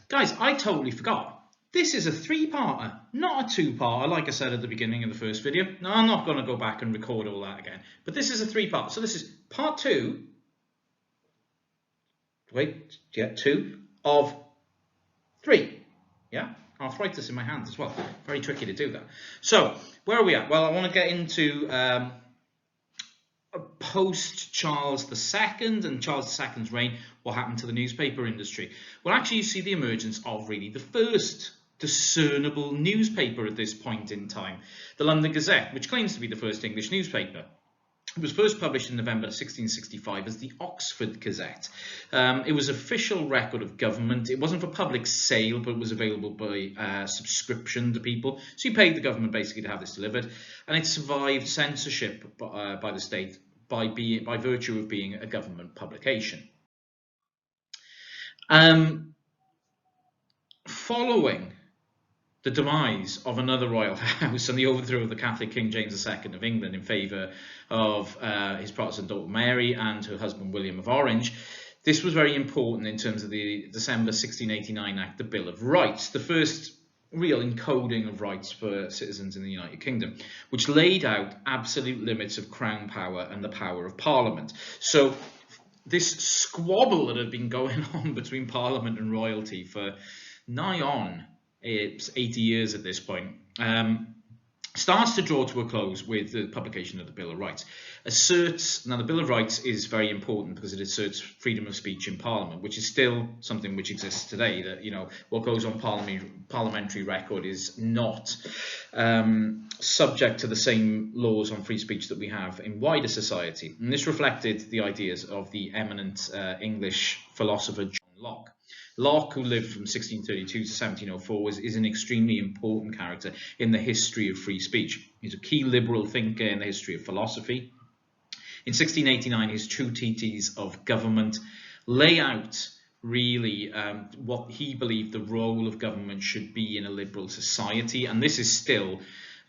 Guys, I totally forgot. This is a three-parter, not a two-parter, like I said at the beginning of the first video. No, I'm not going to go back and record all that again. But this is a three-part. So this is part two. Wait, yeah, 2 of 3. Yeah, arthritis in my hands as well. Very tricky to do that. So where are we at? Well, I want to get into post Charles II and Charles II's reign. What happened to the newspaper industry? Well, actually, you see the emergence of really the first discernible newspaper at this point in time, the London Gazette, which claims to be the first English newspaper. It was first published in November 1665 as the Oxford Gazette. It was official record of government. It wasn't for public sale, but it was available by subscription to people. So you paid the government basically to have this delivered, and it survived censorship by the state by virtue of being a government publication. Following the demise of another royal house and the overthrow of the Catholic King James II of England in favour of his Protestant daughter Mary and her husband William of Orange, this was very important in terms of the December 1689 Act, the Bill of Rights, the first real encoding of rights for citizens in the United Kingdom, which laid out absolute limits of Crown power and the power of Parliament. So this squabble that had been going on between Parliament and royalty for nigh on it's 80 years at this point, starts to draw to a close with the publication of the Bill of Rights. Now the Bill of Rights is very important because it asserts freedom of speech in Parliament, which is still something which exists today, that, you know, what goes on parliamentary record is not subject to the same laws on free speech that we have in wider society. And this reflected the ideas of the eminent English philosopher John Locke. Locke, who lived from 1632 to 1704, is an extremely important character in the history of free speech. He's a key liberal thinker in the history of philosophy. In 1689, his Treatise of Government lay out really what he believed the role of government should be in a liberal society. And this is still,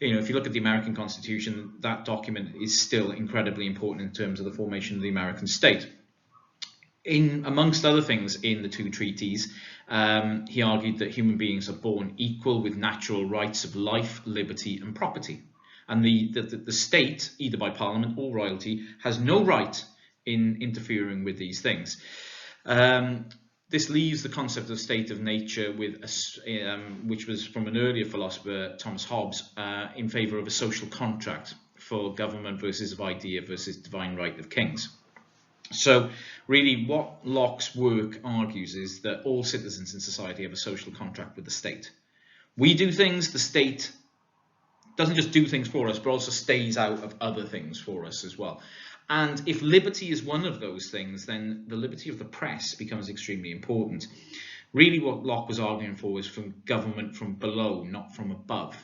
you know, if you look at the American Constitution, that document is still incredibly important in terms of the formation of the American state. Amongst other things in the two treaties, he argued that human beings are born equal with natural rights of life, liberty and property. And the state, either by Parliament or royalty, has no right in interfering with these things. This leaves the concept of state of nature, which was from an earlier philosopher, Thomas Hobbes, in favour of a social contract for government versus idea versus divine right of kings. So really what Locke's work argues is that all citizens in society have a social contract with the state. We do things, the state doesn't just do things for us, but also stays out of other things for us as well. And if liberty is one of those things, then the liberty of the press becomes extremely important. Really what Locke was arguing for was from government from below, not from above.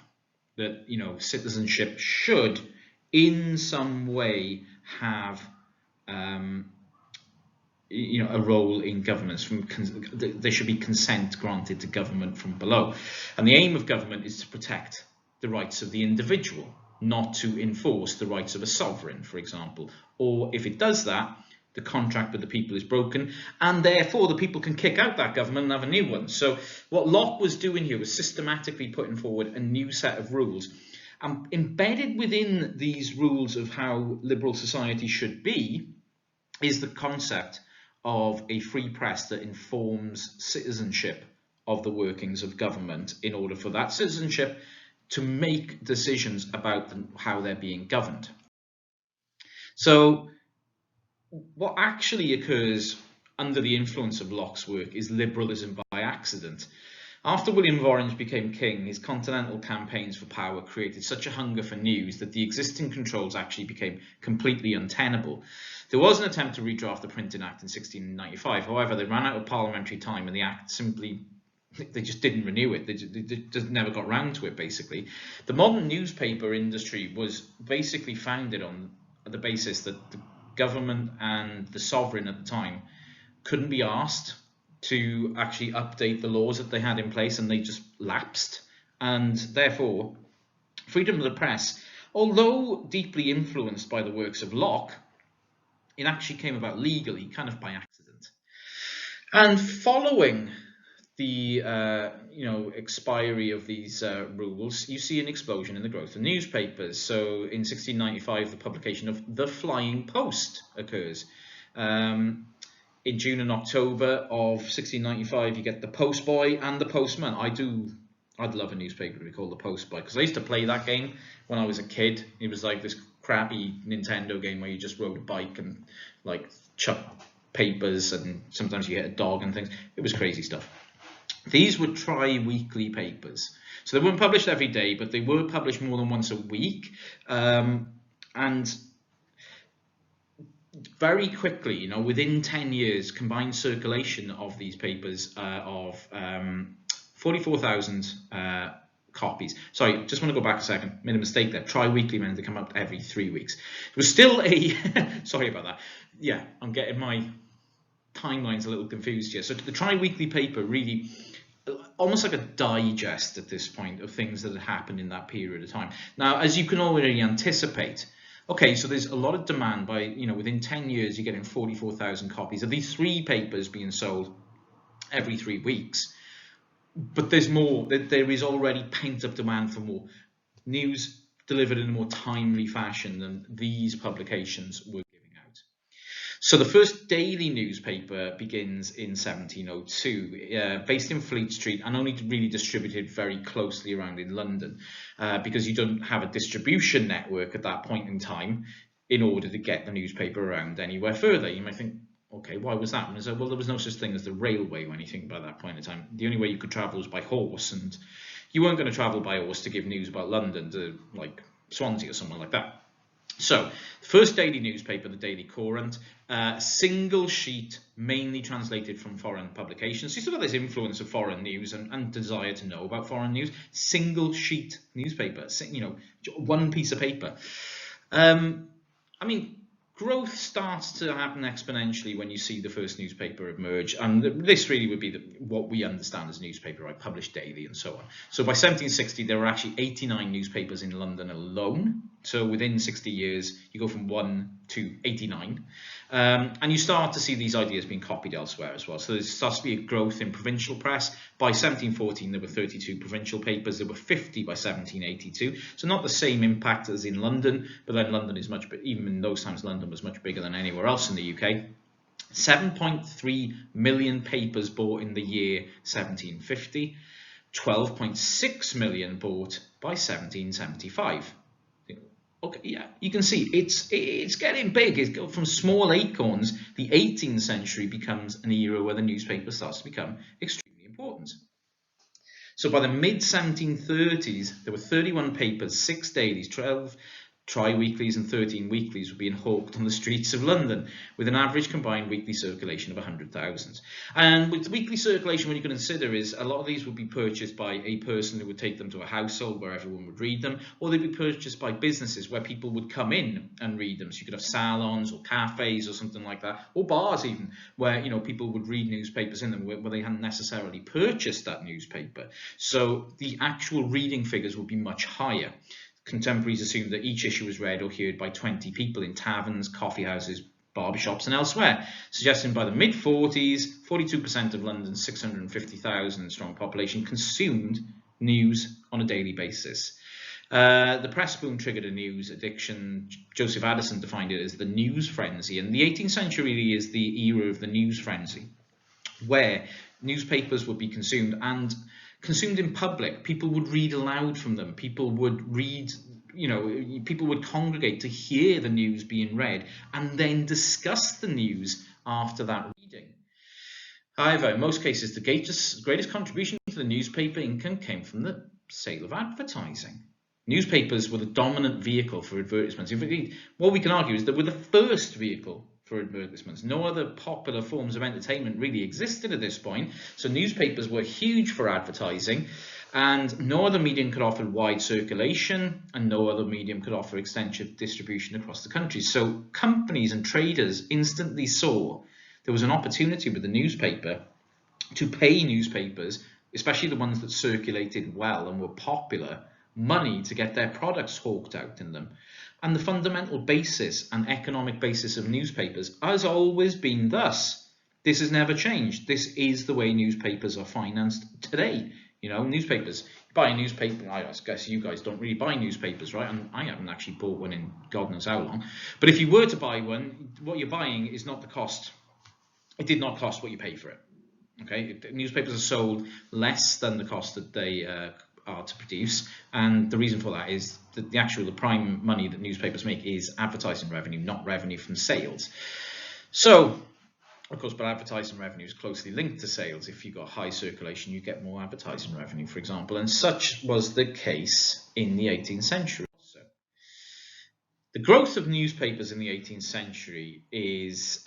That, you know, citizenship should in some way have you know, a role in governments. There should be consent granted to government from below, and the aim of government is to protect the rights of the individual, not to enforce the rights of a sovereign, for example. Or if it does that, the contract with the people is broken, and therefore the people can kick out that government and have a new one. So what Locke was doing here was systematically putting forward a new set of rules. And embedded within these rules of how liberal society should be is the concept of a free press that informs citizenship of the workings of government in order for that citizenship to make decisions about how they're being governed. So what actually occurs under the influence of Locke's work is liberalism by accident. After William of Orange became king, his continental campaigns for power created such a hunger for news that the existing controls actually became completely untenable. There was an attempt to redraft the Printing Act in 1695. However, they ran out of parliamentary time and the Act simply, they just didn't renew it. They just never got round to it, basically. The modern newspaper industry was basically founded on the basis that the government and the sovereign at the time couldn't be asked to actually update the laws that they had in place, and they just lapsed. And therefore, freedom of the press, although deeply influenced by the works of Locke, it actually came about legally, kind of by accident. And following the expiry of these rules, you see an explosion in the growth of newspapers. So in 1695, the publication of the Flying Post occurs. In June and October of 1695, you get the Postboy and the Postman. I'd love a newspaper to be called the Postboy, because I used to play that game when I was a kid. It was like this crappy Nintendo game where you just rode a bike and like chuck papers, and sometimes you hit a dog and things. It was crazy stuff. These were tri-weekly papers. So they weren't published every day, but they were published more than once a week. And very quickly, within 10 years, combined circulation of these papers of 44,000 copies. Sorry, just want to go back a second. Made a mistake there. Tri-weekly meant they come out every 3 weeks. It was still a... Sorry about that. Yeah, I'm getting my timelines a little confused here. So the tri-weekly paper really... almost like a digest at this point of things that had happened in that period of time. Now, as you can already anticipate, okay, so there's a lot of demand by, within 10 years, you're getting 44,000 copies of these 3 papers being sold every 3 weeks. But there's more, there is already pent-up demand for more news delivered in a more timely fashion than these publications were giving out. So the first daily newspaper begins in 1702, based in Fleet Street, and only really distributed very closely around in London, because you don't have a distribution network at that point in time in order to get the newspaper around anywhere further. You might think, okay, why was that? And well, there was no such thing as the railway or anything by that point in time. The only way you could travel was by horse, and you weren't going to travel by horse to give news about London to like Swansea or somewhere like that. So, the first daily newspaper, the Daily Courant, single sheet, mainly translated from foreign publications. So you still got this influence of foreign news and desire to know about foreign news. Single sheet newspaper, one piece of paper. I mean, growth starts to happen exponentially when you see the first newspaper emerge, and this really would be what we understand as newspaper, right? Published daily and so on. So by 1760, there were actually 89 newspapers in London alone. So within 60 years, you go from 1 to 89. And you start to see these ideas being copied elsewhere as well. So there starts to be a growth in provincial press. By 1714, there were 32 provincial papers. There were 50 by 1782. So not the same impact as in London, but then London is much, even in those times, London was much bigger than anywhere else in the UK. 7.3 million papers bought in the year 1750. 12.6 million bought by 1775. Okay, yeah, you can see it's getting big. It's from small acorns. The 18th century becomes an era where the newspaper starts to become extremely important. So by the mid-1730s, there were 31 papers, 6 dailies, 12 tri-weeklies and 13 weeklies were being hawked on the streets of London, with an average combined weekly circulation of 100,000. And with weekly circulation, what you can consider is a lot of these would be purchased by a person who would take them to a household where everyone would read them, or they'd be purchased by businesses where people would come in and read them. So you could have salons or cafes or something like that, or bars even, where people would read newspapers in them where they hadn't necessarily purchased that newspaper. So the actual reading figures would be much higher. Contemporaries assumed that each issue was read or heard by 20 people in taverns, coffee houses, barbershops and elsewhere, suggesting by the mid-40s, 42% of London's 650,000 strong population consumed news on a daily basis. The press boom triggered a news addiction. Joseph Addison defined it as the news frenzy, and the 18th century really is the era of the news frenzy, where newspapers would be consumed and consumed in public. People would read aloud from them. People would read, people would congregate to hear the news being read and then discuss the news after that reading. However, in most cases, the greatest contribution to the newspaper income came from the sale of advertising. Newspapers were the dominant vehicle for advertisements. In fact, what we can argue is that we're the first vehicle for advertisements. No other popular forms of entertainment really existed at this point, so newspapers were huge for advertising, and no other medium could offer wide circulation, and no other medium could offer extensive distribution across the country. So companies and traders instantly saw there was an opportunity with the newspaper to pay newspapers, especially the ones that circulated well and were popular, money to get their products hawked out in them. And the fundamental basis and economic basis of newspapers has always been thus: This has never changed. This is the way newspapers are financed today. You know, newspapers. You buy a newspaper. I guess you guys don't really buy newspapers, right? And I haven't actually bought one in God knows how long. But if you were to buy one, what you're buying is not the cost. It did not cost what you pay for it. Okay, newspapers are sold less than the cost that they are to produce, and the reason for that is that the prime money that newspapers make is advertising revenue, not revenue from sales. So, of course, but advertising revenue is closely linked to sales. If you've got high circulation, you get more advertising revenue, for example, and such was the case in the 18th century. So, the growth of newspapers in the 18th century is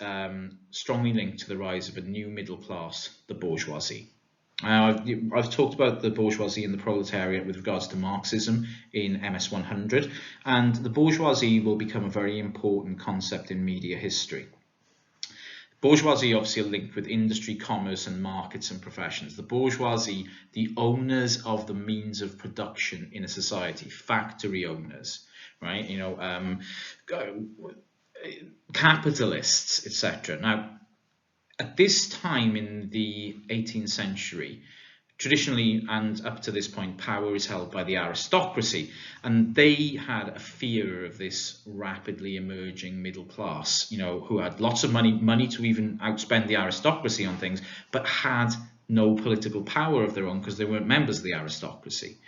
strongly linked to the rise of a new middle class, the bourgeoisie. I've talked about the bourgeoisie and the proletariat with regards to Marxism in MS100, and the bourgeoisie will become a very important concept in media history. Bourgeoisie obviously are linked with industry, commerce and markets and professions. The bourgeoisie, the owners of the means of production in a society, factory owners, right? You know, capitalists, etc. Now, at this time in the 18th century, traditionally and up to this point, power is held by the aristocracy, and they had a fear of this rapidly emerging middle class, you know, who had lots of money to even outspend the aristocracy on things, but had no political power of their own because they weren't members of the aristocracy.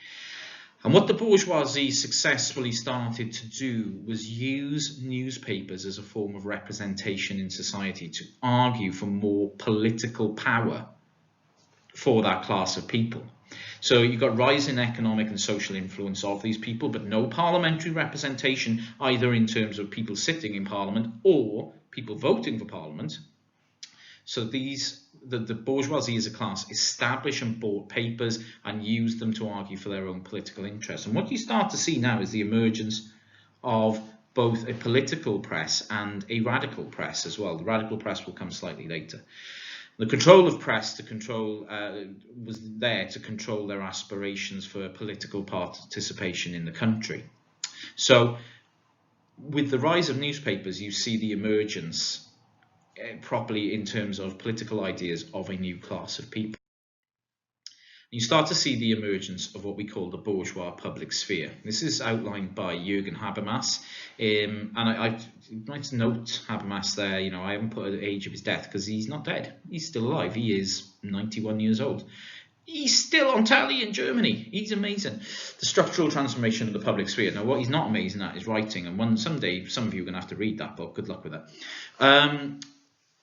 And what the bourgeoisie successfully started to do was use newspapers as a form of representation in society to argue for more political power for that class of people. So you've got rising economic and social influence of these people, but no parliamentary representation, either in terms of people sitting in parliament or people voting for parliament. So the bourgeoisie as a class establish and bought papers and used them to argue for their own political interests. And what you start to see now is the emergence of both a political press and a radical press as well. The radical press will come slightly later. The control of press was there to control their aspirations for political participation in the country. So with the rise of newspapers, you see the emergence properly in terms of political ideas of a new class of people. You start to see the emergence of what we call the bourgeois public sphere. This is outlined by Jürgen Habermas, and I might note Habermas there. You know, I haven't put the age of his death because he's not dead. He's still alive. He is 91 years old. He's still on tally in Germany. He's amazing. The structural transformation of the public sphere. Now, what he's not amazing at is writing, and someday some of you are going to have to read that book. Good luck with that.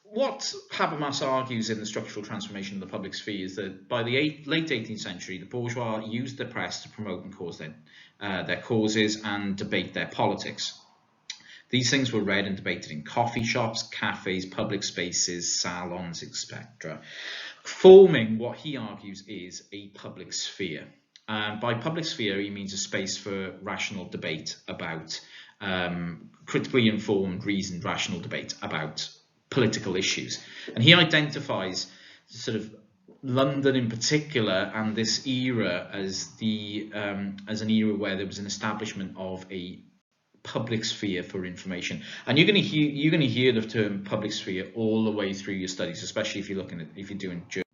What Habermas argues in the structural transformation of the public sphere is that by the late 18th century, the bourgeois used the press to promote and cause their causes and debate their politics. These things were read and debated in coffee shops, cafes, public spaces, salons, etc., forming what he argues is a public sphere. By public sphere, he means a space for rational debate about, critically informed, reasoned, rational debate about political issues. And he identifies sort of London in particular and this era as an era where there was an establishment of a public sphere for information. And you're going to hear the term public sphere all the way through your studies, especially if you're doing journalism.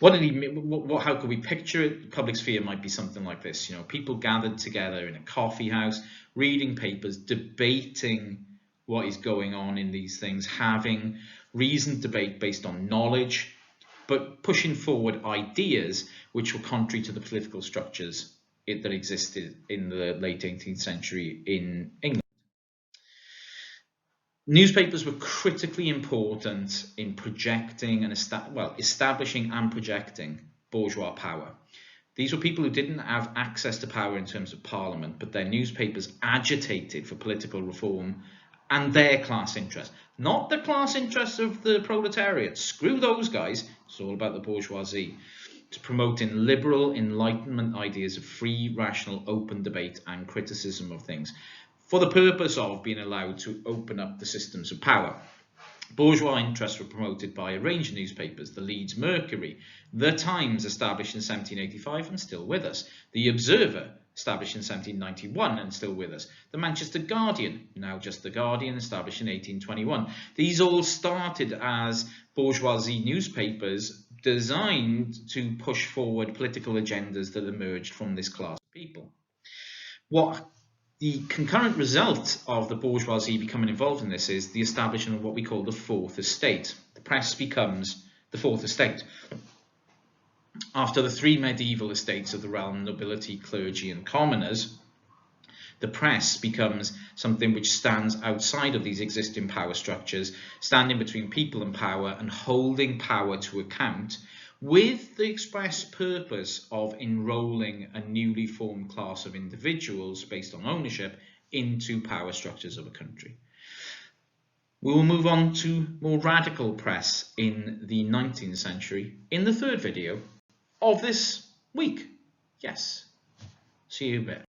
How could we picture it? Public sphere might be something like this. You know, people gathered together in a coffee house, reading papers, debating what is going on in these things, having reasoned debate based on knowledge, but pushing forward ideas which were contrary to the political structures that existed in the late 18th century in England. Newspapers were critically important in projecting and establishing and projecting bourgeois power. These were people who didn't have access to power in terms of parliament, but their newspapers agitated for political reform and their class interests, not the class interests of the proletariat. Screw those guys. It's all about the bourgeoisie. To promoting liberal Enlightenment ideas of free, rational, open debate and criticism of things, for the purpose of being allowed to open up the systems of power. Bourgeois interests were promoted by a range of newspapers: the Leeds Mercury, the Times, established in 1785 and still with us, the Observer, established in 1791 and still with us. The Manchester Guardian, now just the Guardian, established in 1821. These all started as bourgeoisie newspapers designed to push forward political agendas that emerged from this class of people. What the concurrent result of the bourgeoisie becoming involved in this is the establishment of what we call the Fourth Estate. The press becomes the Fourth Estate. After the three medieval estates of the realm, nobility, clergy, and commoners, the press becomes something which stands outside of these existing power structures, standing between people and power and holding power to account, with the express purpose of enrolling a newly formed class of individuals based on ownership into power structures of a country. We will move on to more radical press in the 19th century in the third video of this week. Yes, see you in a bit.